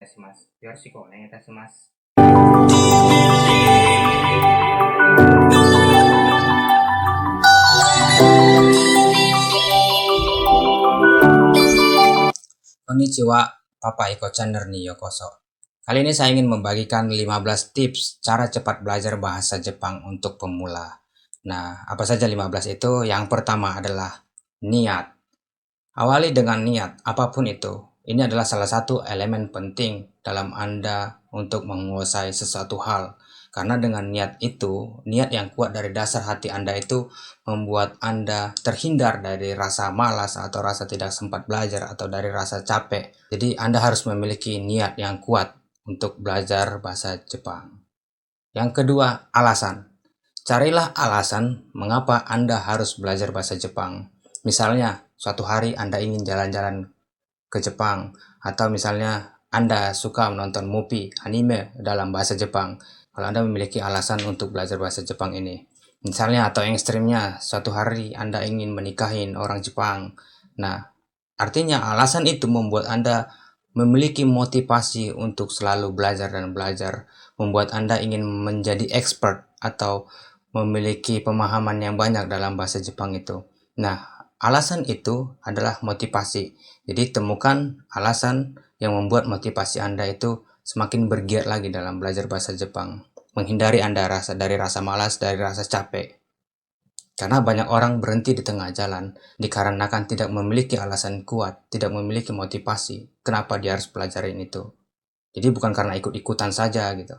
たします。よろしくお願いいたします。Konnichiwa, Papa Iko Chandra ni Yokoso. Kali ini saya ingin membagikan 15 tips cara cepat belajar bahasa Jepang untuk pemula. Nah, apa saja 15 itu? Yang pertama adalah niat. Awali dengan niat, apapun itu. Ini adalah salah satu elemen penting dalam Anda untuk menguasai sesuatu hal. Karena dengan niat itu, niat yang kuat dari dasar hati Anda itu membuat Anda terhindar dari rasa malas atau rasa tidak sempat belajar atau dari rasa capek. Jadi Anda harus memiliki niat yang kuat untuk belajar bahasa Jepang. Yang kedua, alasan. Carilah alasan mengapa Anda harus belajar bahasa Jepang. Misalnya, suatu hari Anda ingin jalan-jalan ke Jepang, atau misalnya Anda suka menonton movie, anime dalam bahasa Jepang. Kalau Anda memiliki alasan untuk belajar bahasa Jepang ini. Misalnya, atau yang ekstrimnya, suatu hari Anda ingin menikahin orang Jepang. Nah, artinya alasan itu membuat Anda memiliki motivasi untuk selalu belajar dan belajar, membuat Anda ingin menjadi expert atau memiliki pemahaman yang banyak dalam bahasa Jepang itu. Nah, alasan itu adalah motivasi. Jadi temukan alasan yang membuat motivasi Anda itu semakin bergiat lagi dalam belajar bahasa Jepang. Menghindari Anda dari rasa malas, dari rasa capek. Karena banyak orang berhenti di tengah jalan dikarenakan tidak memiliki alasan kuat, tidak memiliki motivasi. Kenapa dia harus pelajarin itu? Jadi bukan karena ikut-ikutan saja gitu.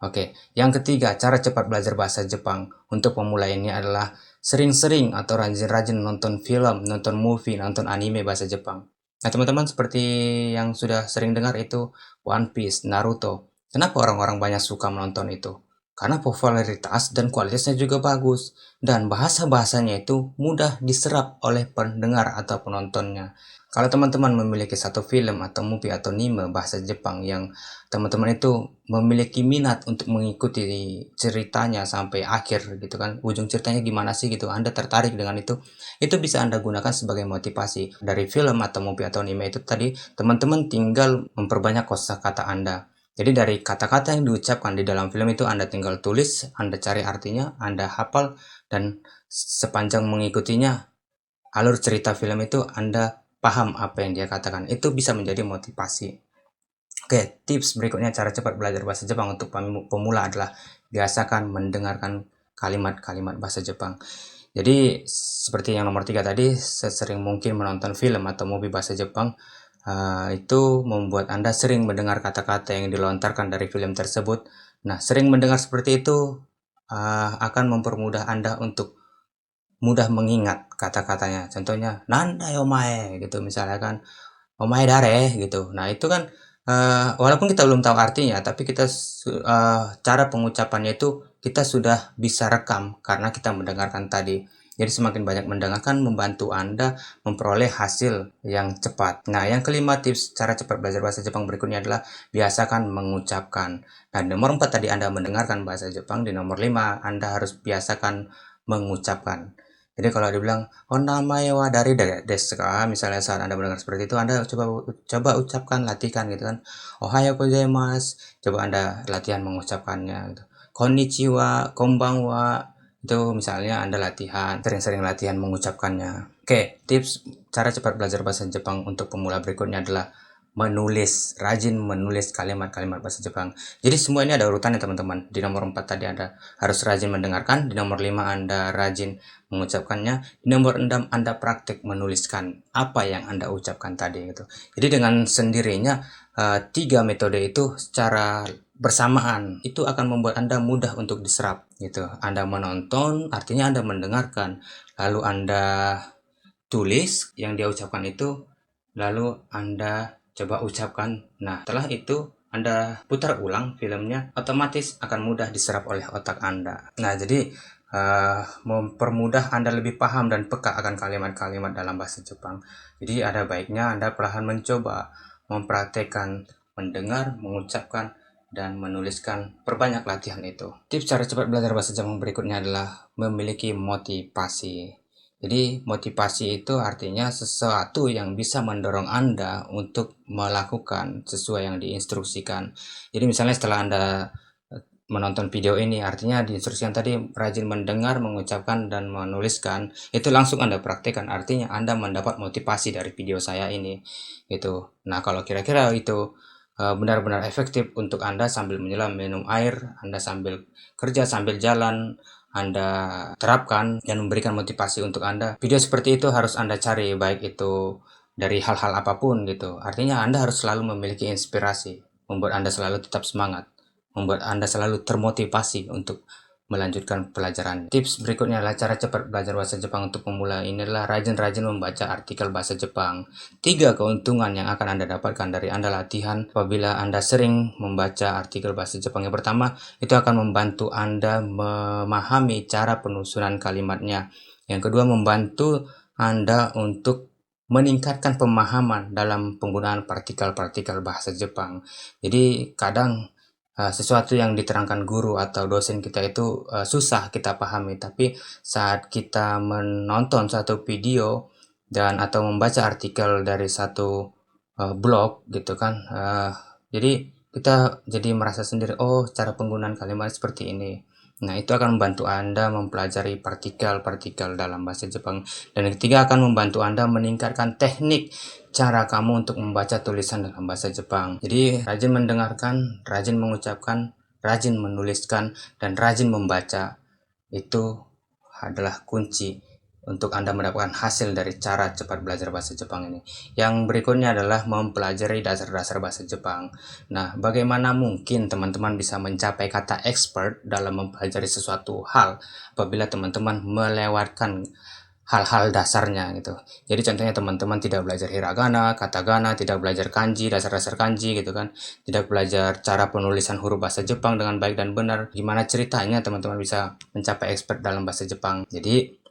Oke, yang ketiga, cara cepat belajar bahasa Jepang untuk pemula ini adalah sering-sering atau rajin-rajin nonton film, nonton movie, nonton anime bahasa Jepang. Nah, teman-teman seperti yang sudah sering dengar itu One Piece, Naruto. Kenapa orang-orang banyak suka menonton itu? Karena popularitas dan kualitasnya juga bagus. Dan bahasa-bahasanya itu mudah diserap oleh pendengar atau penontonnya. Kalau teman-teman memiliki satu film atau movie atau anime bahasa Jepang yang teman-teman itu memiliki minat untuk mengikuti ceritanya sampai akhir gitu kan, ujung ceritanya gimana sih gitu, Anda tertarik dengan itu bisa Anda gunakan sebagai motivasi. Dari film atau movie atau anime itu tadi, teman-teman tinggal memperbanyak kosakata Anda. Jadi dari kata-kata yang diucapkan di dalam film itu Anda tinggal tulis, Anda cari artinya, Anda hafal, dan sepanjang mengikutinya alur cerita film itu Anda paham apa yang dia katakan. Itu bisa menjadi motivasi. Oke, tips berikutnya cara cepat belajar bahasa Jepang untuk pemula adalah biasakan mendengarkan kalimat-kalimat bahasa Jepang. Jadi seperti yang nomor 3 tadi, sesering mungkin menonton film atau movie bahasa Jepang. Itu membuat Anda sering mendengar kata-kata yang dilontarkan dari film tersebut. Nah, sering mendengar seperti itu akan mempermudah Anda untuk mudah mengingat kata-katanya. Contohnya, nanda omae gitu misalnya kan, omae dare gitu. Nah, itu kan walaupun kita belum tahu artinya, tapi cara pengucapannya itu kita sudah bisa rekam karena kita mendengarkan tadi. Jadi semakin banyak mendengarkan membantu Anda memperoleh hasil yang cepat. Nah, yang kelima tips cara cepat belajar bahasa Jepang berikutnya adalah biasakan mengucapkan. Nah, nomor 4 tadi Anda mendengarkan bahasa Jepang, di nomor 5 Anda harus biasakan mengucapkan. Jadi kalau dibilang oh namae wa dari desu ka, misalnya saat Anda mendengar seperti itu, Anda coba ucapkan, latihkan gitu kan. Ohayo gozaimasu, coba Anda latihan mengucapkannya gitu. Konnichiwa, konbanwa, itu misalnya Anda latihan, sering-sering latihan mengucapkannya. Oke, tips cara cepat belajar bahasa Jepang untuk pemula berikutnya adalah rajin menulis kalimat-kalimat bahasa Jepang. Jadi semua ini ada urutannya teman-teman. Di nomor 4 tadi Anda harus rajin mendengarkan, di nomor 5 Anda rajin mengucapkannya, di nomor 6 Anda praktik menuliskan apa yang Anda ucapkan tadi gitu. Jadi dengan sendirinya 3 metode itu secara bersamaan itu akan membuat Anda mudah untuk diserap gitu. Anda menonton, artinya Anda mendengarkan, lalu Anda tulis yang dia ucapkan itu, lalu Anda coba ucapkan. Nah, setelah itu Anda putar ulang filmnya, otomatis akan mudah diserap oleh otak Anda. Nah, jadi mempermudah Anda lebih paham dan peka akan kalimat-kalimat dalam bahasa Jepang. Jadi ada baiknya Anda perlahan mencoba mempraktekkan mendengar, mengucapkan, dan menuliskan, perbanyak latihan itu. Tips cara cepat belajar bahasa Jepang berikutnya adalah memiliki motivasi. Jadi motivasi itu artinya sesuatu yang bisa mendorong Anda untuk melakukan sesuai yang diinstruksikan. Jadi misalnya setelah Anda menonton video ini, artinya diinstruksikan tadi rajin mendengar, mengucapkan, dan menuliskan, itu langsung Anda praktekkan. Artinya Anda mendapat motivasi dari video saya ini, gitu. Nah, kalau kira-kira itu benar-benar efektif untuk Anda sambil menyelam minum air, Anda sambil kerja, sambil jalan, Anda terapkan dan memberikan motivasi untuk Anda. Video seperti itu harus Anda cari, baik itu dari hal-hal apapun gitu. Artinya Anda harus selalu memiliki inspirasi, membuat Anda selalu tetap semangat, membuat Anda selalu termotivasi untuk melanjutkan pelajaran. Tips berikutnya adalah cara cepat belajar bahasa Jepang untuk pemula. Ini adalah rajin-rajin membaca artikel bahasa Jepang. 3 keuntungan yang akan Anda dapatkan dari Anda latihan apabila Anda sering membaca artikel bahasa Jepang. Yang pertama, itu akan membantu Anda memahami cara penyusunan kalimatnya. Yang kedua, membantu Anda untuk meningkatkan pemahaman dalam penggunaan partikel-partikel bahasa Jepang. Jadi kadang sesuatu yang diterangkan guru atau dosen kita itu susah kita pahami, tapi saat kita menonton satu video dan atau membaca artikel dari satu blog gitu kan, jadi kita jadi merasa sendiri, oh cara penggunaan kalimat seperti ini. Nah, itu akan membantu Anda mempelajari partikel-partikel dalam bahasa Jepang. Dan yang ketiga, akan membantu Anda meningkatkan teknik cara kamu untuk membaca tulisan dalam bahasa Jepang. Jadi, rajin mendengarkan, rajin mengucapkan, rajin menuliskan, dan rajin membaca itu adalah kunci untuk Anda mendapatkan hasil dari cara cepat belajar bahasa Jepang ini. Yang berikutnya adalah mempelajari dasar-dasar bahasa Jepang. Nah, bagaimana mungkin teman-teman bisa mencapai kata expert dalam mempelajari sesuatu hal apabila teman-teman melewatkan hal-hal dasarnya gitu. Jadi contohnya teman-teman tidak belajar hiragana, katakana, tidak belajar kanji, dasar-dasar kanji gitu kan. Tidak belajar cara penulisan huruf bahasa Jepang dengan baik dan benar. Gimana ceritanya teman-teman bisa mencapai expert dalam bahasa Jepang? Jadi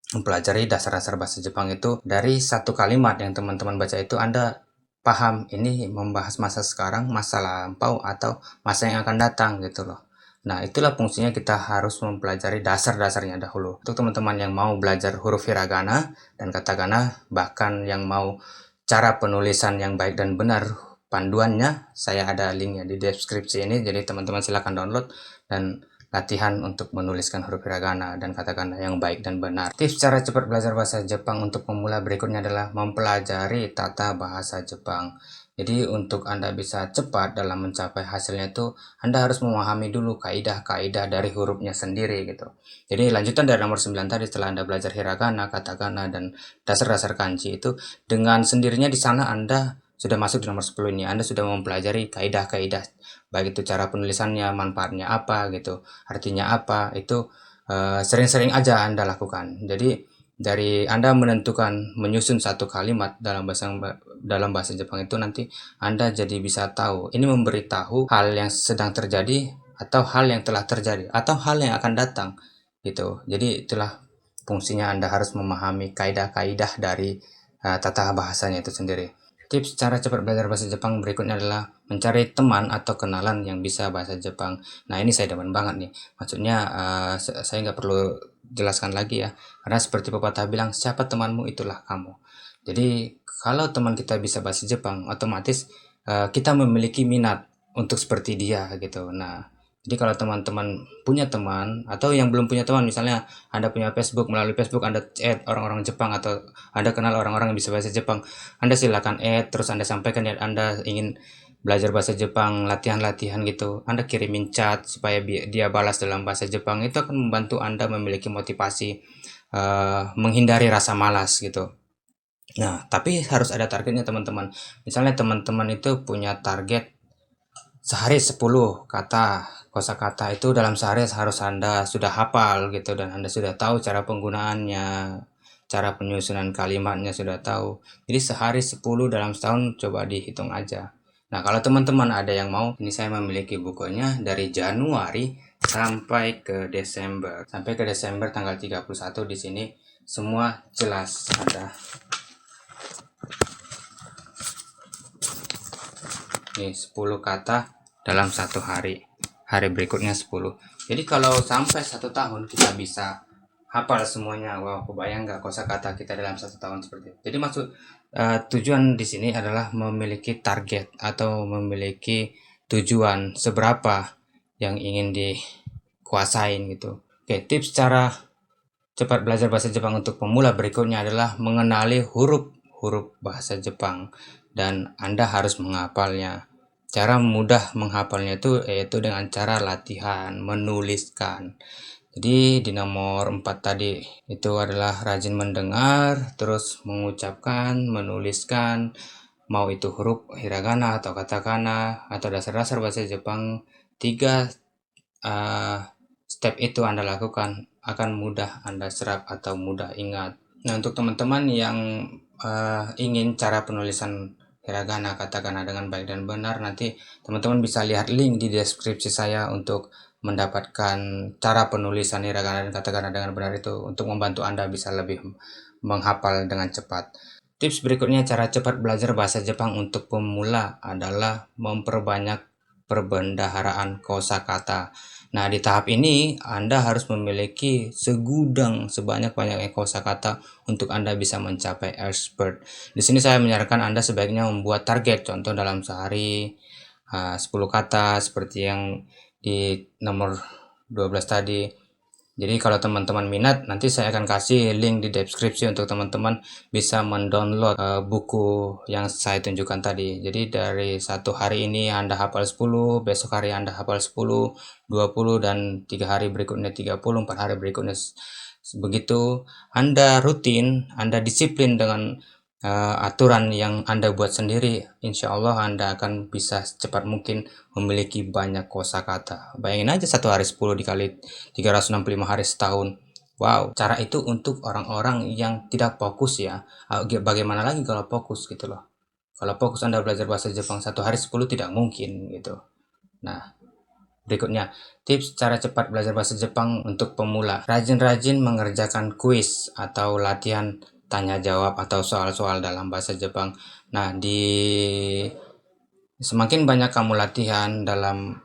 mempelajari dasar-dasar bahasa Jepang itu dari satu kalimat yang teman-teman baca itu Anda paham ini membahas masa sekarang, masa lampau, atau masa yang akan datang gitu loh. Nah, itulah fungsinya kita harus mempelajari dasar-dasarnya dahulu. Untuk teman-teman yang mau belajar huruf hiragana dan katakana, bahkan yang mau cara penulisan yang baik dan benar, panduannya, saya ada linknya di deskripsi ini, jadi teman-teman silahkan download dan latihan untuk menuliskan huruf hiragana dan katakana yang baik dan benar. Tips cara cepat belajar bahasa Jepang untuk pemula berikutnya adalah mempelajari tata bahasa Jepang. Jadi untuk Anda bisa cepat dalam mencapai hasilnya itu, Anda harus memahami dulu kaidah-kaidah dari hurufnya sendiri gitu. Jadi lanjutan dari nomor 9 tadi, setelah Anda belajar hiragana, katakana, dan dasar-dasar kanji itu, dengan sendirinya di sana Anda sudah masuk di nomor 10 ini. Anda sudah mempelajari kaidah-kaidah, baik itu cara penulisannya, manfaatnya apa gitu, artinya apa, itu sering-sering aja Anda lakukan. Jadi dari Anda menentukan menyusun satu kalimat dalam bahasa Jepang itu, nanti Anda jadi bisa tahu ini memberitahu hal yang sedang terjadi atau hal yang telah terjadi atau hal yang akan datang gitu. Jadi itulah fungsinya Anda harus memahami kaidah-kaidah dari tata bahasanya itu sendiri. Tips cara cepat belajar bahasa Jepang berikutnya adalah mencari teman atau kenalan yang bisa bahasa Jepang. Nah, ini saya demen banget nih. Maksudnya saya nggak perlu jelaskan lagi ya. Karena seperti pepatah bilang, siapa temanmu itulah kamu. Jadi, kalau teman kita bisa bahasa Jepang, otomatis kita memiliki minat untuk seperti dia gitu. Nah, jadi kalau teman-teman punya teman atau yang belum punya teman, misalnya Anda punya Facebook, melalui Facebook Anda add orang-orang Jepang atau Anda kenal orang-orang yang bisa bahasa Jepang, Anda silakan add, terus Anda sampaikan ya Anda ingin belajar bahasa Jepang, latihan-latihan gitu. Anda kirimin chat supaya dia balas dalam bahasa Jepang. Itu akan membantu Anda memiliki motivasi, menghindari rasa malas gitu. Nah, tapi harus ada targetnya teman-teman. Misalnya teman-teman itu punya target sehari 10 kata kosakata, itu dalam sehari harus Anda sudah hafal gitu, dan Anda sudah tahu cara penggunaannya, cara penyusunan kalimatnya sudah tahu. Jadi sehari 10 dalam setahun, coba dihitung aja. Nah, kalau teman-teman ada yang mau, ini saya memiliki bukunya dari Januari sampai ke Desember. Sampai ke Desember tanggal 31 di sini semua jelas ada. Nih 10 kata dalam satu hari. Hari berikutnya 10. Jadi kalau sampai 1 tahun kita bisa hafal semuanya. Wow, kebayang nggak kosakata kita dalam 1 tahun seperti itu. Jadi tujuan di sini adalah memiliki target atau memiliki tujuan seberapa yang ingin dikuasain gitu. Oke, tips cara cepat belajar bahasa Jepang untuk pemula berikutnya adalah mengenali huruf-huruf bahasa Jepang dan Anda harus menghafalnya. Cara mudah menghafalnya itu yaitu dengan cara latihan, menuliskan. Jadi di nomor 4 tadi itu adalah rajin mendengar, terus mengucapkan, menuliskan, mau itu huruf hiragana atau katakana atau dasar-dasar bahasa Jepang. 3 step itu Anda lakukan akan mudah Anda serap atau mudah ingat. Nah, untuk teman-teman yang ingin cara penulisan hiragana katakana dengan baik dan benar, nanti teman-teman bisa lihat link di deskripsi saya untuk mendapatkan cara penulisan hiragana dan katakana dengan benar itu untuk membantu Anda bisa lebih menghafal dengan cepat. Tips berikutnya cara cepat belajar bahasa Jepang untuk pemula adalah memperbanyak perbendaharaan kosakata. Nah, di tahap ini Anda harus memiliki segudang sebanyak-banyaknya kosakata untuk Anda bisa mencapai expert. Di sini saya menyarankan Anda sebaiknya membuat target, contoh dalam sehari 10 kata seperti yang di nomor 12 tadi. Jadi kalau teman-teman minat, nanti saya akan kasih link di deskripsi untuk teman-teman bisa mendownload buku yang saya tunjukkan tadi. Jadi dari 1 hari ini Anda hafal 10, besok hari Anda hafal 10, 20, dan 3 hari berikutnya 30, 4 hari berikutnya begitu. Anda rutin, Anda disiplin dengan aturan yang Anda buat sendiri, insya Allah Anda akan bisa secepat mungkin memiliki banyak kosakata. Bayangin aja 1 hari 10 dikali 365 hari setahun. Wow, cara itu untuk orang-orang yang tidak fokus ya. Bagaimana lagi kalau fokus gitu loh. Kalau fokus Anda belajar bahasa Jepang 1 hari 10 tidak mungkin gitu. Nah, berikutnya, tips cara cepat belajar bahasa Jepang untuk pemula. Rajin-rajin mengerjakan kuis atau latihan tanya jawab atau soal-soal dalam bahasa Jepang. Nah, semakin banyak kamu latihan dalam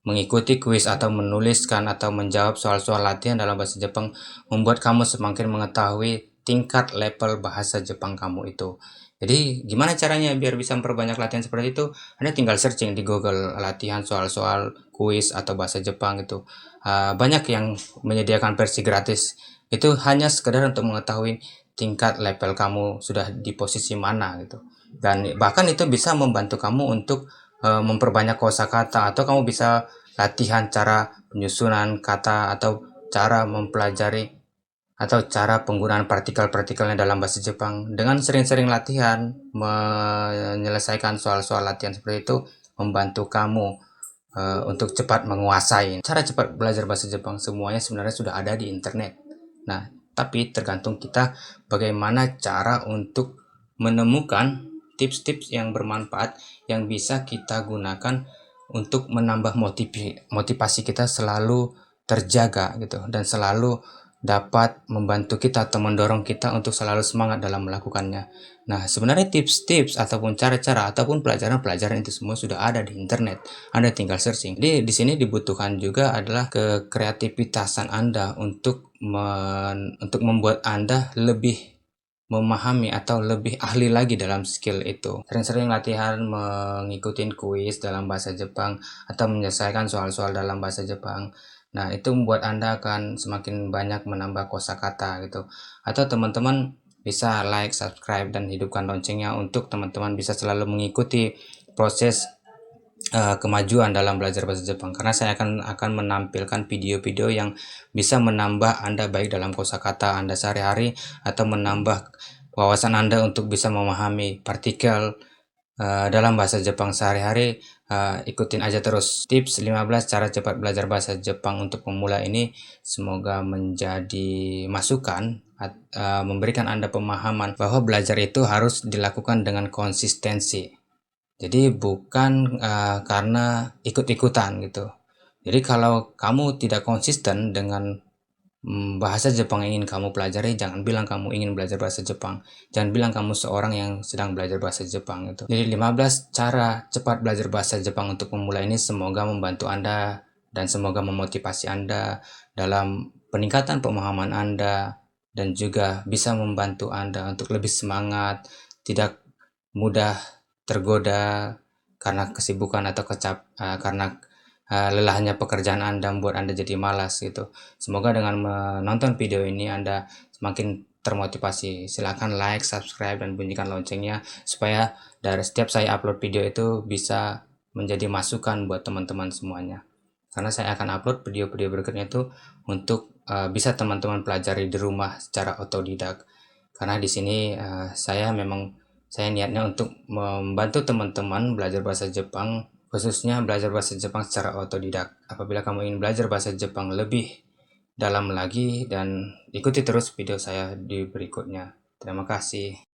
mengikuti kuis atau menuliskan atau menjawab soal-soal latihan dalam bahasa Jepang, membuat kamu semakin mengetahui tingkat level bahasa Jepang kamu itu. Jadi gimana caranya biar bisa memperbanyak latihan seperti itu? Anda tinggal searching di Google latihan soal-soal kuis atau bahasa Jepang itu. Banyak yang menyediakan versi gratis. Itu hanya sekedar untuk mengetahui tingkat level kamu sudah di posisi mana gitu. Dan bahkan itu bisa membantu kamu untuk memperbanyak kosakata atau kamu bisa latihan cara penyusunan kata atau cara mempelajari atau cara penggunaan partikel-partikelnya dalam bahasa Jepang. Dengan sering-sering latihan, menyelesaikan soal-soal latihan seperti itu membantu kamu untuk cepat menguasai. Cara cepat belajar bahasa Jepang semuanya sebenarnya sudah ada di internet. Nah, tapi tergantung kita bagaimana cara untuk menemukan tips-tips yang bermanfaat yang bisa kita gunakan untuk menambah motivasi kita selalu terjaga gitu dan selalu dapat membantu kita atau mendorong kita untuk selalu semangat dalam melakukannya. Nah, sebenarnya tips-tips ataupun cara-cara ataupun pelajaran-pelajaran itu semua sudah ada di internet. Anda tinggal searching. Jadi di sini dibutuhkan juga adalah kekreativitasan Anda untuk membuat Anda lebih memahami atau lebih ahli lagi dalam skill itu. Sering-sering latihan mengikuti kuis dalam bahasa Jepang atau menyelesaikan soal-soal dalam bahasa Jepang. Nah, itu membuat Anda akan semakin banyak menambah kosakata gitu. Atau teman-teman bisa like, subscribe, dan hidupkan loncengnya untuk teman-teman bisa selalu mengikuti proses kemajuan dalam belajar bahasa Jepang, karena saya akan menampilkan video-video yang bisa menambah Anda baik dalam kosakata Anda sehari-hari atau menambah wawasan Anda untuk bisa memahami partikel dalam bahasa Jepang sehari-hari. Ikutin aja terus tips 15 cara cepat belajar bahasa Jepang untuk pemula ini, semoga menjadi masukan, memberikan Anda pemahaman bahwa belajar itu harus dilakukan dengan konsistensi. Jadi bukan karena ikut-ikutan gitu. Jadi kalau kamu tidak konsisten dengan bahasa Jepang yang ingin kamu pelajari, jangan bilang kamu ingin belajar bahasa Jepang. Jangan bilang kamu seorang yang sedang belajar bahasa Jepang itu. Jadi 15 cara cepat belajar bahasa Jepang untuk pemula ini semoga membantu Anda dan semoga memotivasi Anda dalam peningkatan pemahaman Anda dan juga bisa membantu Anda untuk lebih semangat, tidak mudah tergoda karena kesibukan atau karena lelahnya pekerjaan Anda membuat Anda jadi malas gitu. Semoga dengan menonton video ini Anda semakin termotivasi. Silahkan like, subscribe, dan bunyikan loncengnya supaya dari setiap saya upload video itu bisa menjadi masukan buat teman-teman semuanya. Karena saya akan upload video-video berikutnya itu untuk bisa teman-teman pelajari di rumah secara otodidak. Karena di sini saya niatnya untuk membantu teman-teman belajar bahasa Jepang, khususnya belajar bahasa Jepang secara otodidak. Apabila kamu ingin belajar bahasa Jepang lebih dalam lagi, dan ikuti terus video saya di berikutnya. Terima kasih.